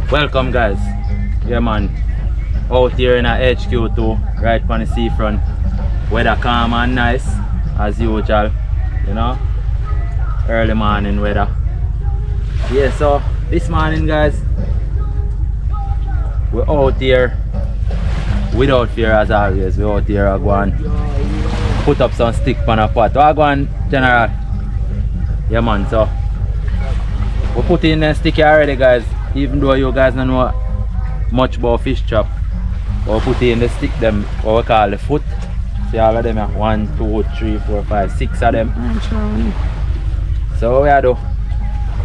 Welcome guys. Yeah man. Out here in a HQ2, right on the seafront. Weather calm and nice as usual. You know? Early morning weather. Yeah, so this morning guys, we're out here without fear as always. We're out here going put up some stick on a pot. We're going general. Yeah man, so we put in the stick already guys. Even though you guys don't know much about fish trap, we put in the stick them what we call the foot. See all of them here. 1, 2, 3, 4, 5, 6 of them. So what we are do?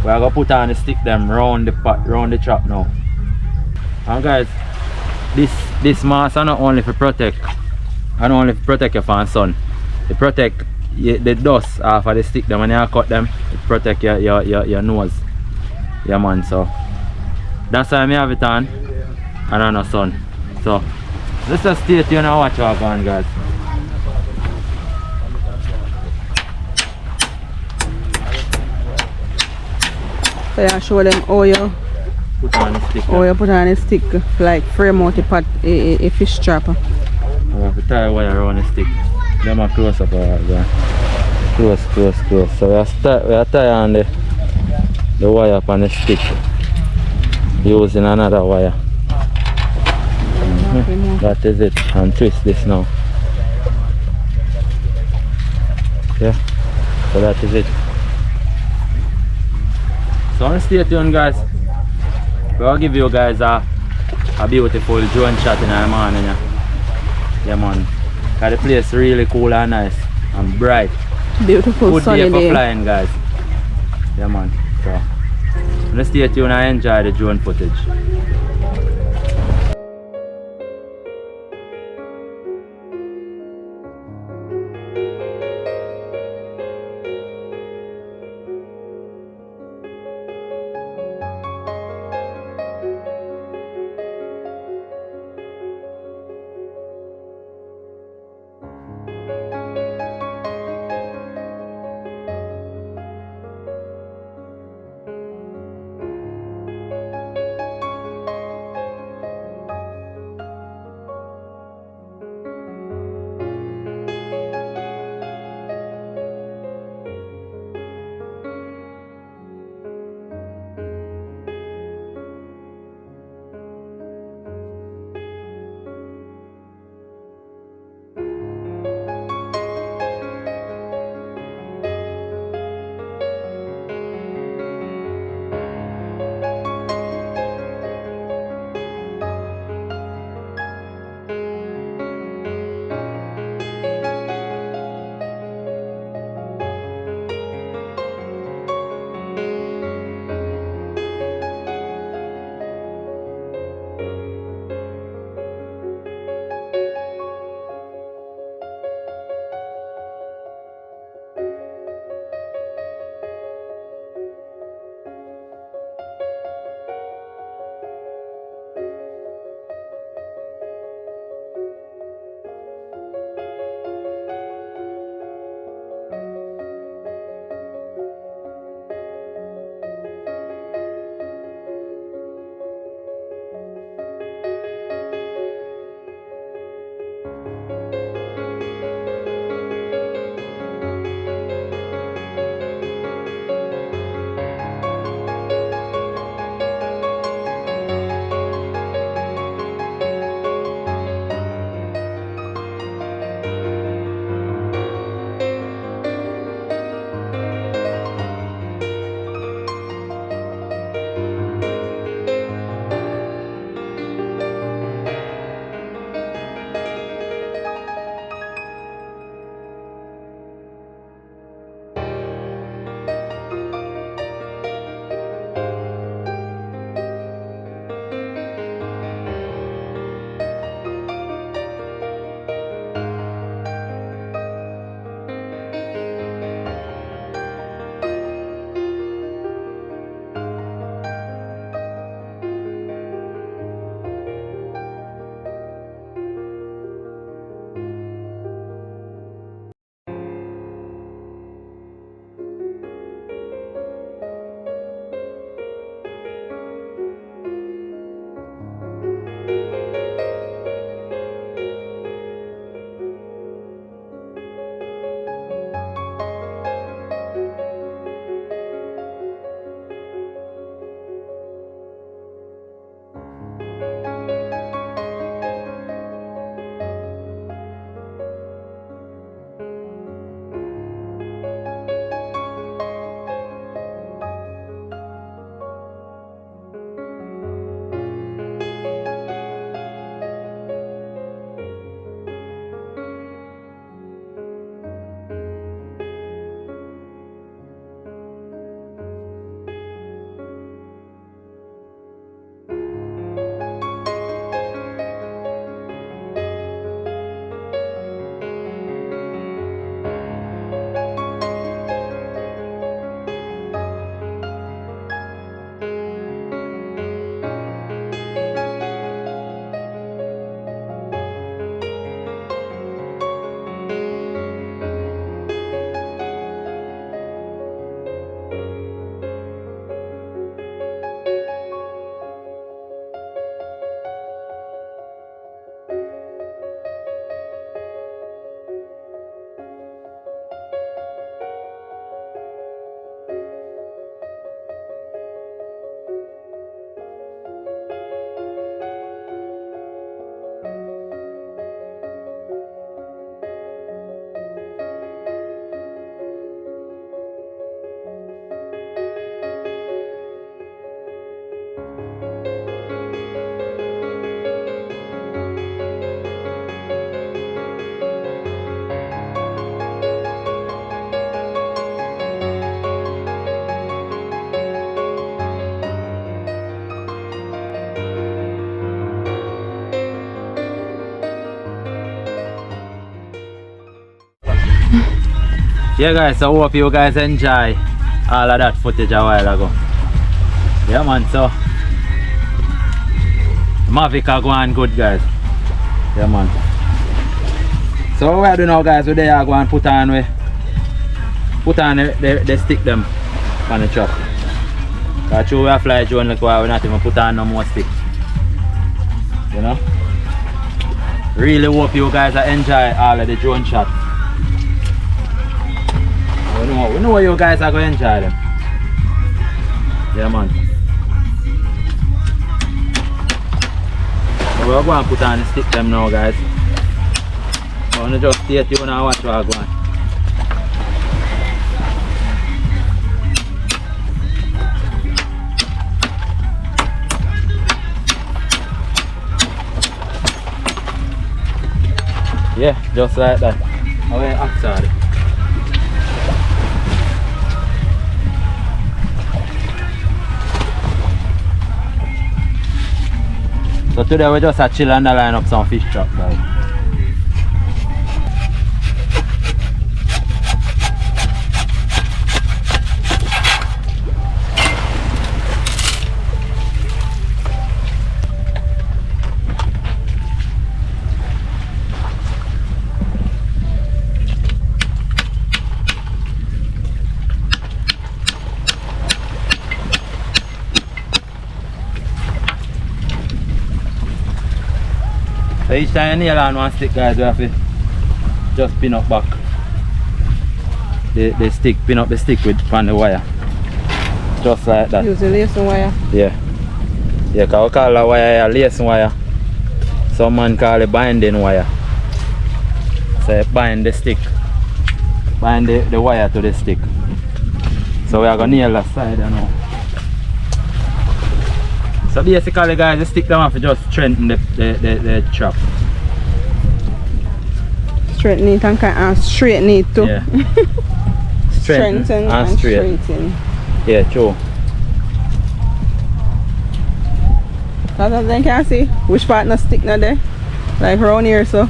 We are gonna put on the stick them round the pot, round the trap now. And guys, this mask are not only for protect, and only for protect you from sun. It protect the dust off of the stick them when you cut them. It protect your nose. Yeah man, so that's why I have it on and on the sun. So let's just stay tuned and watch what's going on guys. So you show them how you put on the stick. How you put on a stick, like frame out the pot, a fish trap. We have to tie a wire around the stick. Them are close up guys. Close. So we are tie on the wire upon the stick using another wire. That is it, and twist this now. Yeah, so that is it. So stay tuned guys. We'll give you guys a beautiful drone shot in the morning. Yeah man, because the place really cool and nice and bright. Beautiful good sunny day for day. Flying guys. Yeah man, so let's stay tuned and enjoy the drone footage. Yeah guys, so hope you guys enjoy all of that footage a while ago. Yeah man, so Mavic are going good guys. Yeah man. So what we are doing now guys, we are going to put on the stick them on the truck. Because we have fly drone like why we not even put on no more stick. You know? Really hope you guys enjoy all of the drone shots. We know you guys are going to enjoy them. Yeah man. So we're going to put on the stick them now guys. I want to just stay tuned and watch what I'm going. Yeah, just like that. Away outside. So today we just chill and line up some fish trap guys. So each time you nail on one stick guys, we have to just pin up back the stick, pin up the stick with on the wire. Just like that. Use the lacing wire? Yeah. Yeah, because we call the wire a lacing wire. Some man call it binding wire. So you bind the stick. Bind the wire to the stick. So we are going to nail that side now. So basically guys, the stick them have to just strengthen the trap. Straighten it and straighten it too. Yeah. Strengthen and straighten. Yeah, true. Because then can see which part not stick now there. Like around here so.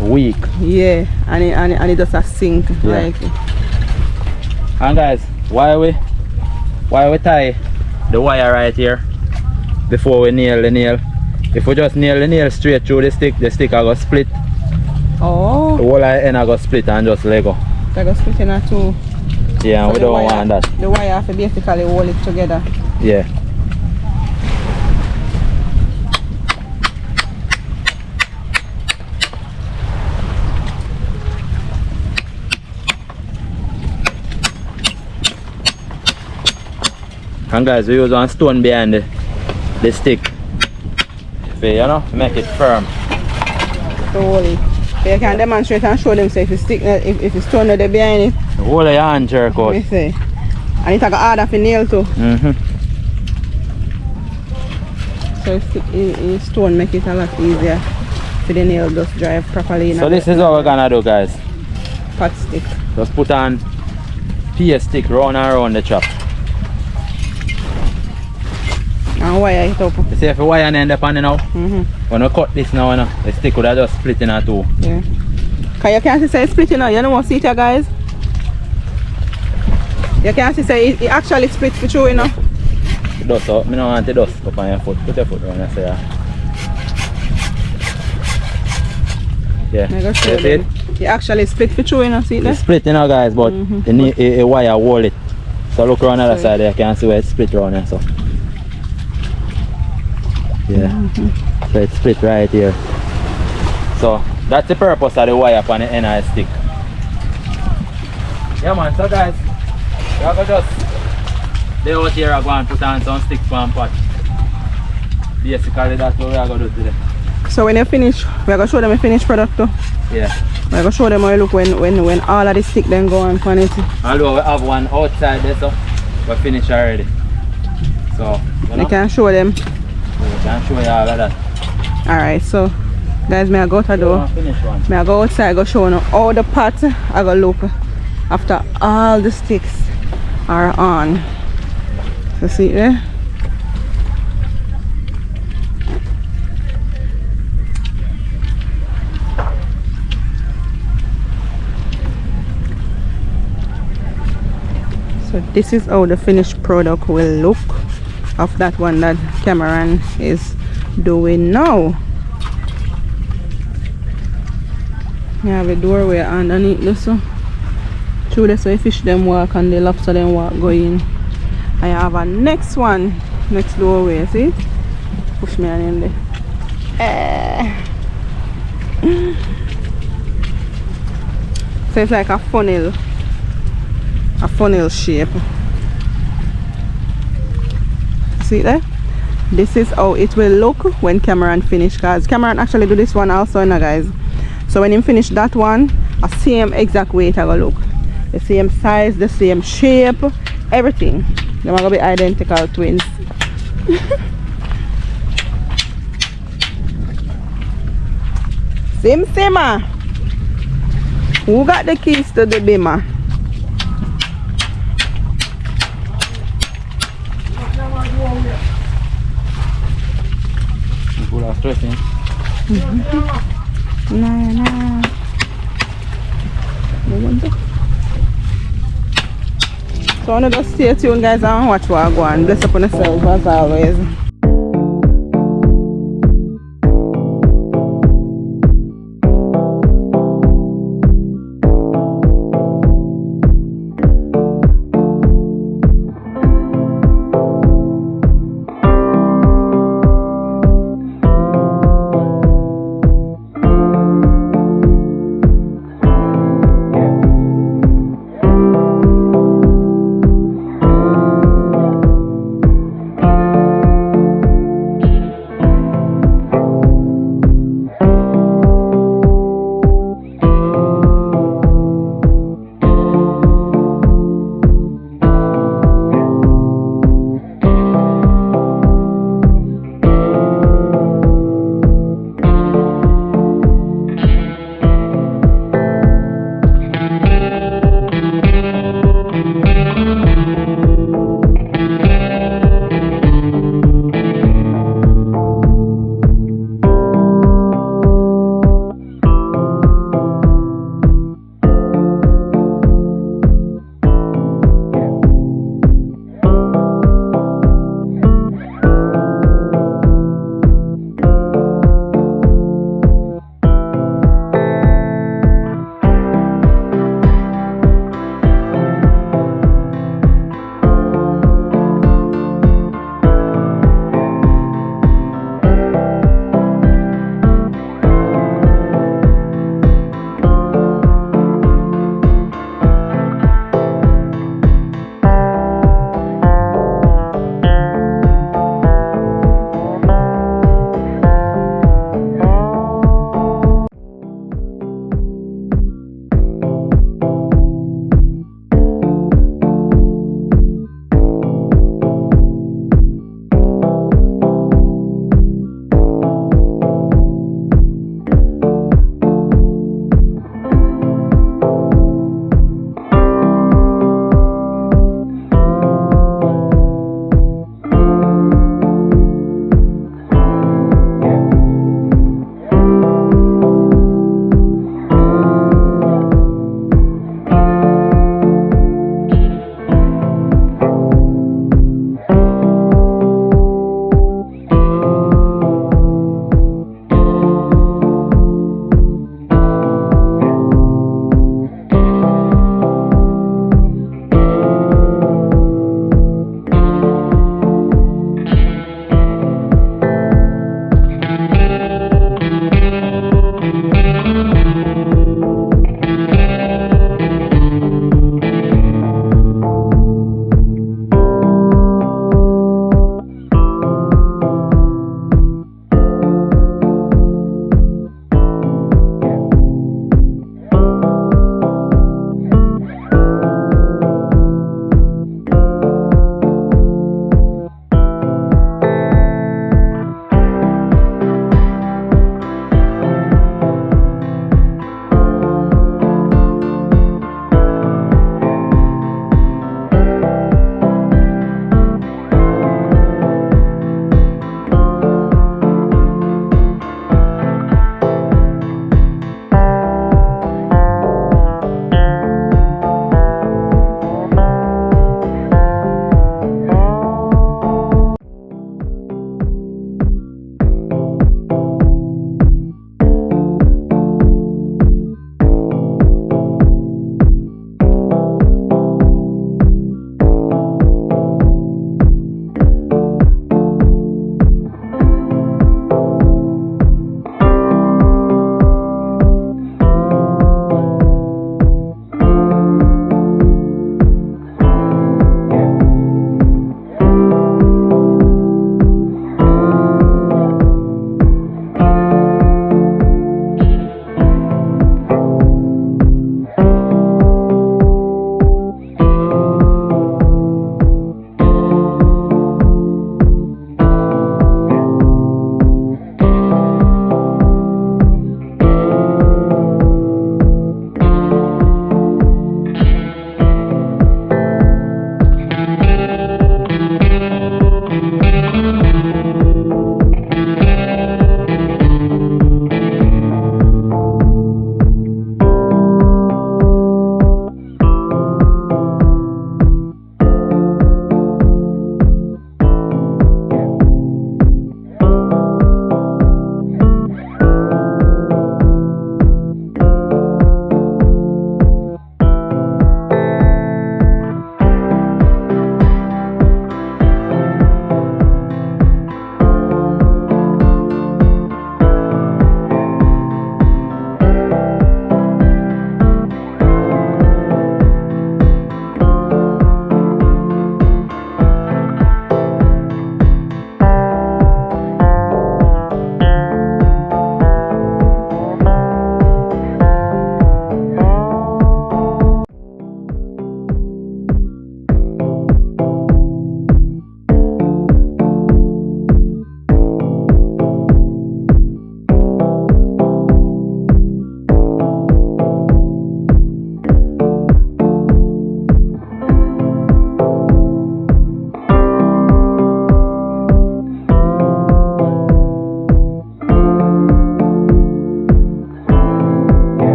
Weak. Yeah, and it just a sink. Yeah. Like it. And guys, why we tie the wire right here before we nail the nail? If we just nail the nail straight through the stick will go split. Oh. The whole end will go split and just let go. So I go split in two. Yeah, so we don't want that. The wire have to basically hold it together. Yeah. And guys, we use one stone behind the stick, to make it firm. So hold it. So you can demonstrate and show them so if you stick if it's stone there behind it. Hold your hand jerk out. And it's like harder for nail too. So if stone make it a lot easier for the nail just drive properly. So this is what we're gonna do guys. Pot stick. Just put on PS stick round and round the trap. And wire it up. You see if the wire end up on it now? When we cut this now, the stick would have just split in two. Yeah. Because you can't see it's splitting now. You know what see it here guys? You can't see it actually splits for through, you know. It does so. I don't want the dust up on your foot. Put your foot around and say yeah. You see it? You actually split for through, you know, see it there? It's split, guys, but the wire hold it. So look around the other side there, you can see where it's split around there. So. Yeah, so it's split right here. So that's the purpose of the wire on the end of the stick. Yeah man, so guys, we are going to just lay out here and go and put on some stick pan pot. Basically that's what we are going to do today. So when you finish, we are going to show them a finished product too. Yeah. We are going to show them how you look when all of the stick then go on it. Although we have one outside there, so we're finished already. So you can show them. We can show you all of that. Alright, so guys, may I go to door. May I go outside, go show you all the pot I go look after all the sticks are on. So see it there? this is how the finished product will look of that one that Cameron is doing now. You have a doorway underneath this, so through this way fish them walk and the lobster them walk go in. I have a next one, next doorway, see it? Push me on in there. So it's like a funnel shape. See there? This is how it will look when Cameron finish, guys. Cameron actually do this one also, you know, guys. So when he finish that one, a same exact way it will look. The same size, the same shape, everything. They're gonna be identical twins. Sim Sima, who got the keys to the bima? Nah. So I want to just stay tuned, guys, and watch what I go on. Bless up on yourself as always.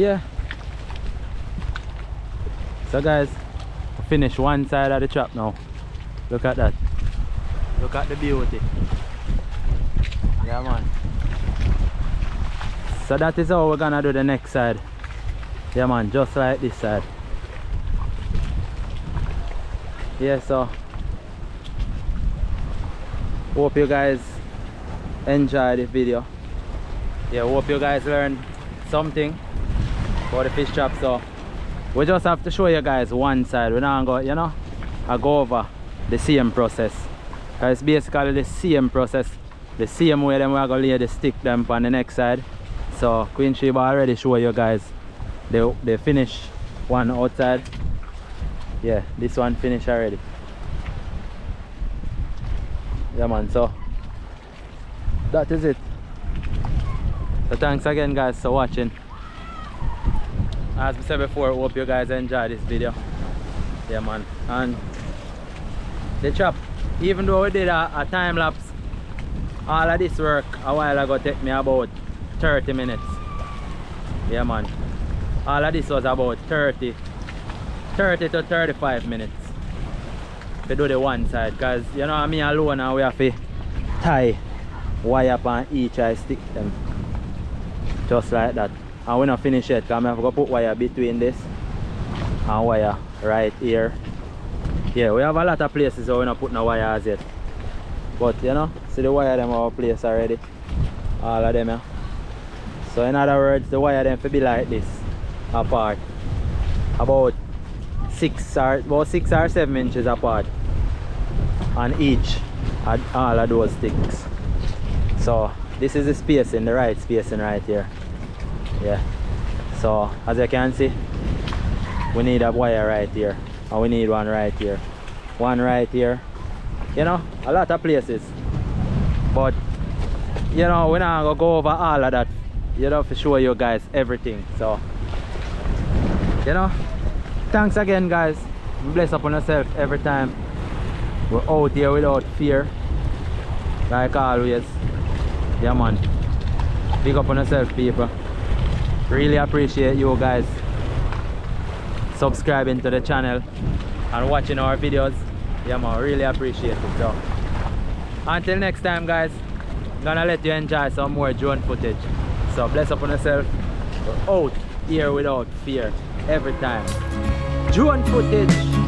yeah. So guys, we finish one side of the trap now. Look at that. Look at the beauty. Yeah man. So that is how we're gonna do the next side. Yeah man, just like this side. Yeah, so hope you guys enjoy the video. Yeah, hope you guys learned something about the fish trap. So we just have to show you guys one side. We're not going, you know, I go over the same process. Cause it's basically the same process, the same way then we're gonna lay the stick them on the next side. So Queen Sheba already show you guys they finish one outside. Yeah, this one finished already. Yeah man, so that is it. So thanks again guys for watching. As I said before, hope you guys enjoyed this video. Yeah man, and the trap, even though we did a time lapse, all of this work a while ago take me about 30 minutes. Yeah man, all of this was about 30 to 35 minutes to do the one side, because you know me alone and we have to tie wire on each eye stick them just like that. And we not finish yet because I have to put wire between this and wire right here. Yeah, we have a lot of places where we're not putting no wires yet, but you know, see the wire them our place already, all of them. Yeah. So in other words, the wire them will be like this apart, about 6 or 7 inches apart on each all of those sticks. So this is the spacing, the right spacing right here. Yeah, so as you can see, we need a wire right here and we need one right here, one right here, you know, a lot of places. But you know, we're not gonna go over all of that, you know, to show you guys everything. So you know, thanks again guys, bless upon yourself every time. We're out here without fear, like always. Yeah man, big up on yourself people. Really appreciate you guys subscribing to the channel and watching our videos. Yeah man, really appreciate it. So until next time guys, I'm gonna let you enjoy some more drone footage. So bless up on yourself. We're out here without fear every time. Drone footage.